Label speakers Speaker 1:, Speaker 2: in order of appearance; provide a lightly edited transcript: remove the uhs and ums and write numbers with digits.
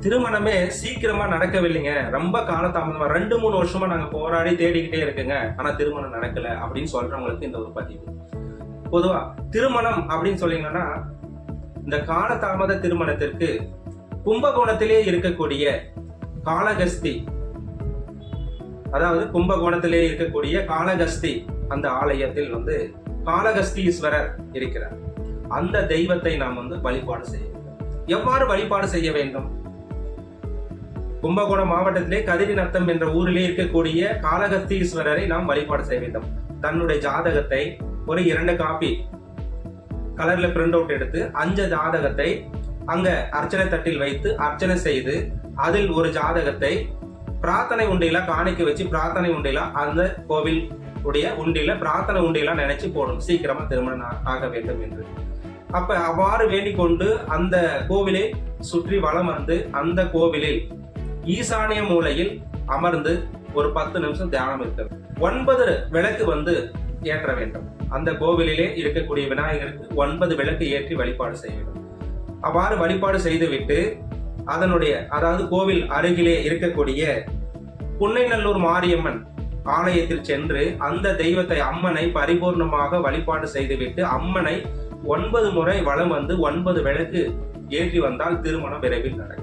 Speaker 1: திருமணமே சீக்கிரமா நடக்கவில்லைங்க, ரொம்ப காலதாமதமா 2-3 வருஷமா நாங்க போராடி தேடிக்கிட்டே இருக்குங்க, ஆனா திருமணம் நடக்கல அப்படின்னு சொல்றவங்களுக்கு இந்த ஒரு பதிவு. பொதுவா திருமணம் அப்படின்னு சொல்லிங்கன்னா இந்த காலதாமத திருமணத்திற்கு கும்பகோணத்திலே இருக்கக்கூடிய காளகஸ்தி, அதாவது கும்பகோணத்திலே இருக்கக்கூடிய காளகஸ்தி அந்த ஆலயத்தில் காளகஸ்தீஸ்வரர் இருக்கிறார். அந்த தெய்வத்தை நாம் வழிபாடு செய்ய வேண்டும். எவ்வாறு வழிபாடு செய்ய வேண்டும்? கும்பகோணம் மாவட்டத்திலே கதிரிநத்தம் என்ற ஊரிலே இருக்கக்கூடிய காளகஸ்தீஸ்வரரை நாம் வழிபாடு செய்ய வேண்டும். தன்னுடைய ஜாதகத்தை ஒரு 2 காப்பி கலர்ல பிரிண்ட் அவுட் எடுத்து 5 ஜாதகத்தை அங்க அர்ச்சனை தட்டில் வைத்து அர்ச்சனை செய்து அதில் ஒரு ஜாதகத்தை பிரார்த்தனை உண்டியில காணிக்க வச்சு பிரார்த்தனை உண்டியில அந்த கோவில் உடைய உண்டியில பிரார்த்தனை உண்டியில நினைச்சு போடும், சீக்கிரமா திருமணம் ஆக வேண்டும் என்று. அப்ப அவ்வாறு வேண்டிக் கொண்டு அந்த கோவிலை சுற்றி வலம் வந்து அந்த கோவிலில் ஈசானிய மூலையில் அமர்ந்து ஒரு 10 நிமிஷம் தியானம் இருக்கிறது. 9 விளக்கு ஏற்ற வேண்டும். அந்த கோவிலிலே இருக்கக்கூடிய விநாயகருக்கு 9 விளக்கு ஏற்றி வழிபாடு செய்ய வேண்டும். அவ்வாறு வழிபாடு செய்துவிட்டு அதாவது கோவில் அருகிலே இருக்கக்கூடிய புன்னைநல்லூர் மாரியம்மன் ஆலயத்தில் சென்று அந்த தெய்வத்தை அம்மனை பரிபூர்ணமாக வழிபாடு செய்துவிட்டு அம்மனை 9 முறை வலம் வந்து 9 விளக்கு ஏற்றி வந்தால் திருமணம் விரைவில் நடக்கும்.